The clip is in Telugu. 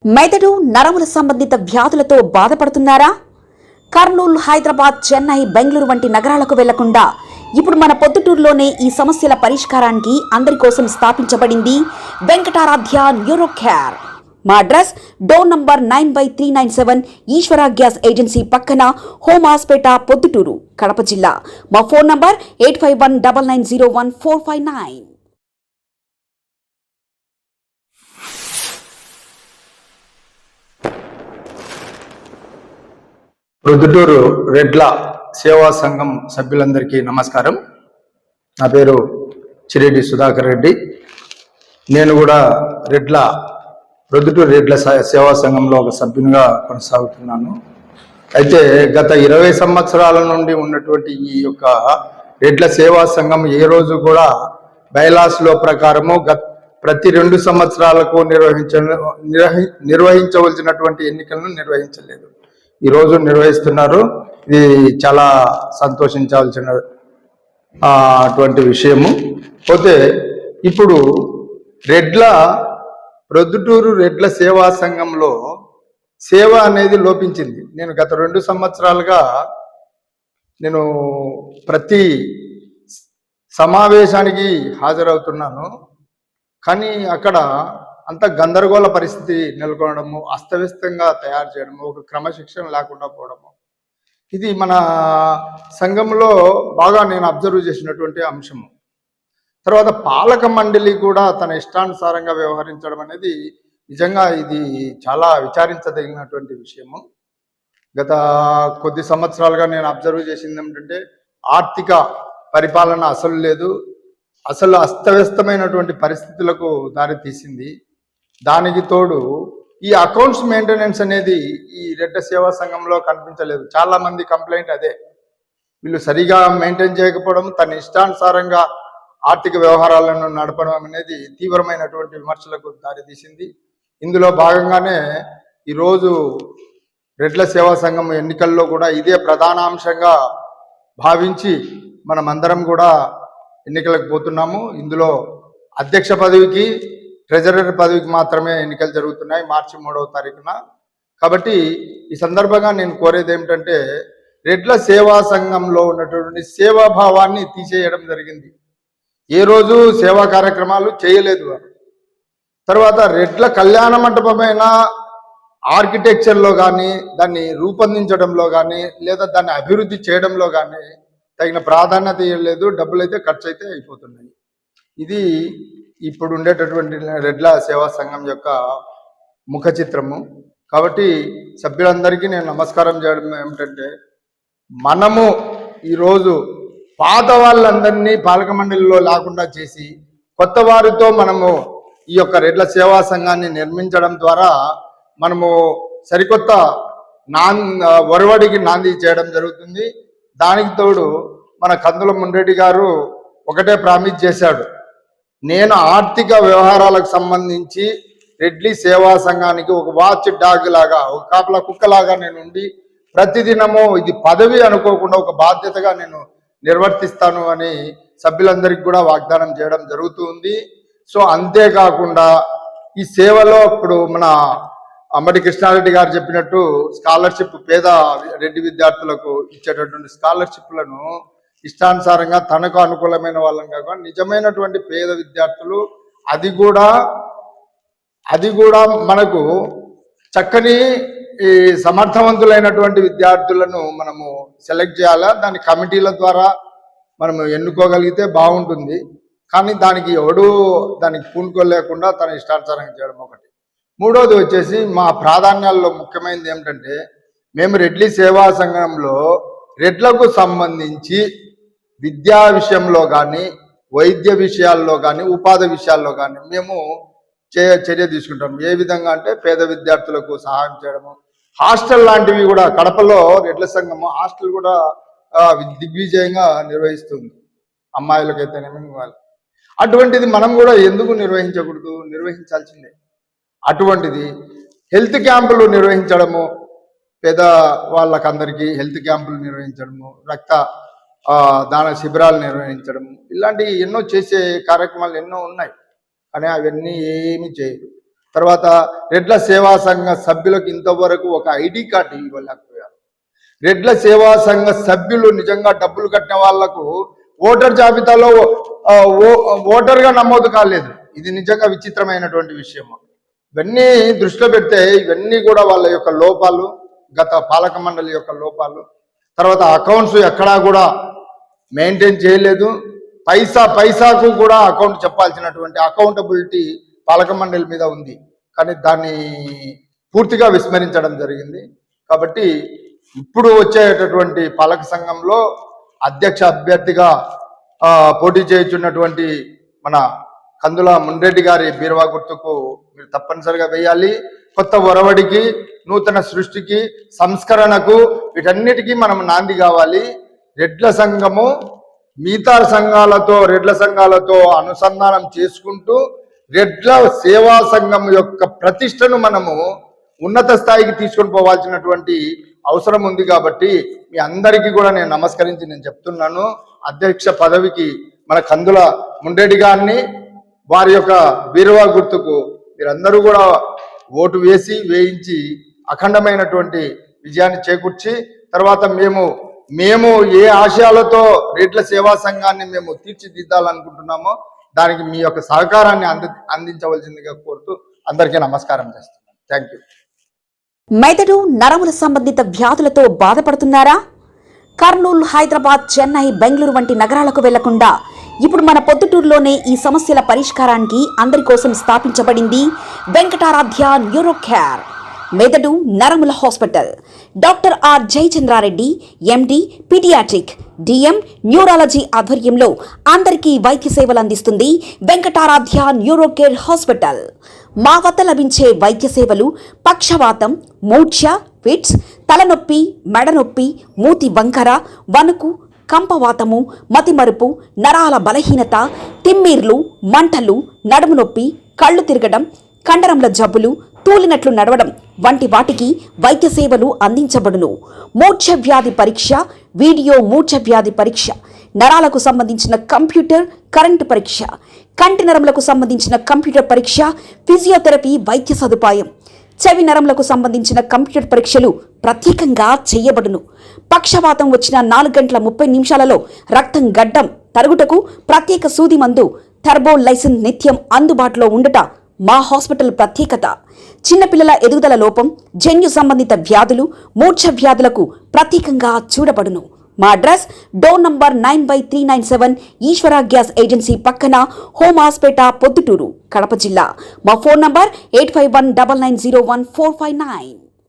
మెదడు నరముల సంబంధిత వ్యాధులతో బాధపడుతున్నారా? కర్నూలు, హైదరాబాద్, చెన్నై, బెంగళూరు వంటి నగరాలకు వెళ్లకుండా ఇప్పుడు మన పొద్దుటూరులోనే ఈ సమస్యల పరిష్కారానికి అందరి కోసం స్థాపించబడింది వెంకటారాధ్య న్యూరో కేర్. మా అడ్రస్ డోర్ నంబర్ 9/397 ఈశ్వర గ్యాస్ ఏజెన్సీ పక్కన, హోమ్ హాస్పేట, పొద్దుటూరు, కడప జిల్లా. మా ఫోన్ నంబర్ 8519901459. ప్రొద్దుటూరు రెడ్ల సేవా సంఘం సభ్యులందరికీ నమస్కారం. నా పేరు చిరెడ్డి సుధాకర్ రెడ్డి. నేను కూడా ప్రొద్దుటూరు రెడ్ల సేవా సంఘంలో ఒక సభ్యునిగా కొనసాగుతున్నాను. అయితే గత 20 సంవత్సరాల నుండి ఉన్నటువంటి ఈ యొక్క రెడ్ల సేవా సంఘం ఏ రోజు కూడా బైలాస్లో ప్రకారము ప్రతి 2 సంవత్సరాలకు నిర్వహించవలసినటువంటి ఎన్నికలను నిర్వహించలేదు. ఈరోజు నిర్వహిస్తున్నారు. ఇది చాలా సంతోషించాల్సిన అటువంటి విషయము. పోతే ఇప్పుడు ప్రొద్దుటూరు రెడ్ల సేవా సంఘంలో సేవ అనేది లోపించింది. నేను గత 2 సంవత్సరాలుగా నేను ప్రతి సమావేశానికి హాజరవుతున్నాను. కానీ అక్కడ అంత గందరగోళ పరిస్థితి నెలకొనడము, అస్తవ్యస్తంగా తయారు చేయడము, ఒక క్రమశిక్షణ లేకుండా పోవడము, ఇది మన సంఘంలో బాగా నేను అబ్జర్వ్ చేసినటువంటి అంశము. తర్వాత పాలక మండలి కూడా తన ఇష్టానుసారంగా వ్యవహరించడం అనేది నిజంగా ఇది చాలా విచారించదగినటువంటి విషయము. గత కొద్ది సంవత్సరాలుగా నేను అబ్జర్వ్ చేసింది ఏమిటంటే, ఆర్థిక పరిపాలన అసలు లేదు, అసలు అస్తవ్యస్తమైనటువంటి పరిస్థితులకు దారి తీసింది. దానికి తోడు ఈ అకౌంట్స్ మెయింటెనెన్స్ అనేది ఈ రెడ్ల సేవా సంఘంలో కనిపించలేదు. చాలా మంది కంప్లైంట్ అదే, వీళ్ళు సరిగా మెయింటైన్ చేయకపోవడం, తన ఇష్టానుసారంగా ఆర్థిక వ్యవహారాలను నడపడం అనేది తీవ్రమైనటువంటి విమర్శలకు దారితీసింది. ఇందులో భాగంగానే ఈరోజు రెడ్ల సేవా సంఘం ఎన్నికల్లో కూడా ఇదే ప్రధాన అంశంగా భావించి మనమందరం కూడా ఎన్నికలకు పోతున్నాము. ఇందులో అధ్యక్ష పదవికి, ట్రెజరర్ పదవికి మాత్రమే ఎన్నికలు జరుగుతున్నాయి మార్చి 3వ తారీఖున. కాబట్టి ఈ సందర్భంగా నేను కోరేది ఏమిటంటే, రెడ్ల సేవా సంఘంలో ఉన్నటువంటి సేవాభావాన్ని తీసేయడం జరిగింది. ఏ రోజు సేవా కార్యక్రమాలు చేయలేదు వారు. తర్వాత రెడ్ల కళ్యాణ మంటపమైన ఆర్కిటెక్చర్లో కానీ, దాన్ని రూపొందించడంలో కానీ, లేదా దాన్ని అభివృద్ధి చేయడంలో కానీ తగిన ప్రాధాన్యత ఇవ్వలేదు. డబ్బులైతే ఖర్చు అయితే అయిపోతున్నాయి. ఇది ఇప్పుడు ఉండేటటువంటి రెడ్ల సేవా సంఘం యొక్క ముఖ చిత్రము. కాబట్టి సభ్యులందరికీ నేను నమస్కారం చేయడం ఏమిటంటే, మనము ఈరోజు పాత వాళ్ళందరినీ పాలక మండలిలో లేకుండా చేసి కొత్త వారితో మనము ఈ యొక్క రెడ్ల సేవా సంఘాన్ని నిర్మించడం ద్వారా మనము సరికొత్త ఒరవడికి నాంది చేయడం జరుగుతుంది. దానికి తోడు మన కందుల మున్రెడ్డి గారు ఒకటే ప్రామిస్ చేశాడు, నేను ఆర్థిక వ్యవహారాలకు సంబంధించి రెడ్లి సేవా సంఘానికి ఒక వాచ్ డాగ్ లాగా, ఒక కాపలా కుక్కలాగా నేను ఉండి ప్రతిదినము ఇది పదవి అనుకోకుండా ఒక బాధ్యతగా నేను నిర్వర్తిస్తాను అని సభ్యులందరికీ కూడా వాగ్దానం చేయడం జరుగుతుంది. సో అంతేకాకుండా ఈ సేవలో ఇప్పుడు మన అంబటి కృష్ణారెడ్డి గారు చెప్పినట్టు స్కాలర్షిప్, పేద రెడ్డి విద్యార్థులకు ఇచ్చేటటువంటి స్కాలర్షిప్లను ఇష్టానుసారంగా తనకు అనుకూలమైన వాళ్ళని కాకుండా నిజమైనటువంటి పేద విద్యార్థులు, అది కూడా మనకు చక్కని ఈ సమర్థవంతులైనటువంటి విద్యార్థులను మనము సెలెక్ట్ చేయాలా. దాని కమిటీల ద్వారా మనము ఎన్నుకోగలిగితే బాగుంటుంది. కానీ దానికి దానికి పూనుకోలేకుండా తన ఇష్టానుసారంగా చేయడం ఒకటి. మూడోది వచ్చేసి మా ప్రాధాన్యాల్లో ముఖ్యమైనది ఏమిటంటే, మేము రెడ్లి సేవా సంఘంలో రెడ్లకు సంబంధించి విద్యా విషయంలో కానీ, వైద్య విషయాల్లో కానీ, ఉపాధి విషయాల్లో కానీ మేము చర్య తీసుకుంటాం. ఏ విధంగా అంటే, పేద విద్యార్థులకు సహాయం చేయడము, హాస్టల్ లాంటివి కూడా కడపలో రెడ్ల సంఘము హాస్టల్ కూడా దిగ్విజయంగా నిర్వహిస్తుంది. అమ్మాయిలకైతేనేమి వాళ్ళు. అటువంటిది మనం కూడా ఎందుకు నిర్వహించకూడదు? నిర్వహించాల్సిందే. అటువంటిది హెల్త్ క్యాంపులు నిర్వహించడము, పేద వాళ్ళకందరికీ హెల్త్ క్యాంపులు నిర్వహించడము, రక్త దాన శిబిరాలు నిర్వహించడము, ఇలాంటి ఎన్నో చేసే కార్యక్రమాలు ఎన్నో ఉన్నాయి. కానీ అవన్నీ ఏమీ చేయరు. తర్వాత రెడ్ల సేవా సంఘ సభ్యులకు ఇంతవరకు ఒక ఐడి కార్డు ఇవ్వలేకపోయారు. రెడ్ల సేవా సంఘ సభ్యులు నిజంగా డబ్బులు కట్టిన వాళ్లకు ఓటర్ జాబితాలో ఓటర్గా నమోదు కాలేదు. ఇది నిజంగా విచిత్రమైనటువంటి విషయం. ఇవన్నీ దృష్టిలో పెడితే ఇవన్నీ కూడా వాళ్ళ యొక్క లోపాలు, గత పాలక మండలి యొక్క లోపాలు. తర్వాత అకౌంట్స్ ఎక్కడా కూడా మెయింటైన్ చేయలేదు. పైసాకు కూడా అకౌంట్ చెప్పాల్సినటువంటి అకౌంటబిలిటీ పాలక మండలి మీద ఉంది, కానీ దాన్ని పూర్తిగా విస్మరించడం జరిగింది. కాబట్టి ఇప్పుడు వచ్చేటటువంటి పాలక సంఘంలో అధ్యక్ష అభ్యర్థిగా పోటీ చేయుచున్నటువంటి మన కందుల మున్రెడ్డి గారి బీరువా గుర్తుకు మీరు తప్పనిసరిగా వేయాలి. కొత్త ఒరవడికి, నూతన సృష్టికి, సంస్కరణకు, వీటన్నిటికీ మనం నాంది కావాలి. రెడ్ల సంఘము మిగతా రెడ్ల సంఘాలతో అనుసంధానం చేసుకుంటూ రెడ్ల సేవా సంఘం యొక్క ప్రతిష్టను మనము ఉన్నత స్థాయికి తీసుకొని పోవాల్సినటువంటి అవసరం ఉంది. కాబట్టి మీ అందరికీ కూడా నేను నమస్కరించి నేను చెప్తున్నాను, అధ్యక్ష పదవికి మన కందుల మున్రెడ్డి గారిని, వారి యొక్క బీరువా గుర్తుకు మీరందరూ కూడా ఓటు వేయించి అఖండమైనటువంటి విజయాన్ని చేకూర్చి, తర్వాత మేము ఏ ఆశయాలతో రెడ్ల సేవా సంఘాన్ని మేము తీర్చిదిద్దాలనుకుంటున్నామో దానికి మీ యొక్క సహకారాన్ని అందించవలసిందిగా కోరుతూ అందరికీ నమస్కారం చేస్తున్నాను. Thank you. మెదడు నరముల సంబంధిత వ్యాధులతో బాధపడుతున్నారా? కర్నూలు, హైదరాబాద్, చెన్నై, బెంగళూరు వంటి నగరాలకు వెళ్లకుండా ఇప్పుడు మన పొద్దుటూరులోనే ఈ సమస్యల పరిష్కారానికి అందరి కోసం స్థాపించబడింది వెంకటారాధ్య న్యూరో కేర్ మెదడు నరముల hospital. Doctor R Jayachandrareddy, MD, paediatric, DM, neurology ఆధ్వర్యంలో అందరికీ వైద్య సేవలు అందిస్తుంది వెంకటారాధ్య న్యూరో కేర్ హాస్పిటల్. మా వద్ద లభించే వైద్య సేవలు పక్షవాతం, మూర్ఛ, ఫిట్స్, తలనొప్పి, మెడనొప్పి, మూతి వంకర, వణుకు, కంపవాతము, మతిమరుపు, నరాల బలహీనత, తిమ్మిర్లు, మంటలు, నడుము నొప్పి, కళ్ళు తిరగడం, కండరంల జబ్బులు, తూలినట్లు నడవడం వంటి వాటికి వైద్య సేవలు అందించబడును. మూర్ఛ వ్యాధి పరీక్ష, వీడియో మూర్ఛ వ్యాధి పరీక్ష, నరాలకు సంబంధించిన కంప్యూటర్ కరెంటు పరీక్ష, కంటి నరములకు సంబంధించిన కంప్యూటర్ పరీక్ష, ఫిజియోథెరపీ వైద్య సదుపాయం, చెవి నరములకు సంబంధించిన కంప్యూటర్ పరీక్షలు ప్రత్యేకంగా చేయబడును. పక్షవాతం వచ్చిన 4 గంటల 30 నిమిషాలలో రక్తం గడ్డం తరుగుటకు ప్రత్యేక సూది మందు థర్బోలైసిన్ నిత్యం అందుబాటులో ఉండట మా హాస్పిటల్ ప్రత్యేకత. చిన్నపిల్లల ఎదుగుదల లోపం, జన్యు సంబంధిత వ్యాధులు, మూర్ఛ వ్యాధులకు ప్రత్యేకంగా చూడబడును. మా అడ్రస్ డోర్ నంబర్ 9/397 ఈశ్వర గ్యాస్ ఏజెన్సీ పక్కన, హోమాస్పేట, పొద్దుటూరు, కడప జిల్లా. మా ఫోన్ నంబర్ 8519901459.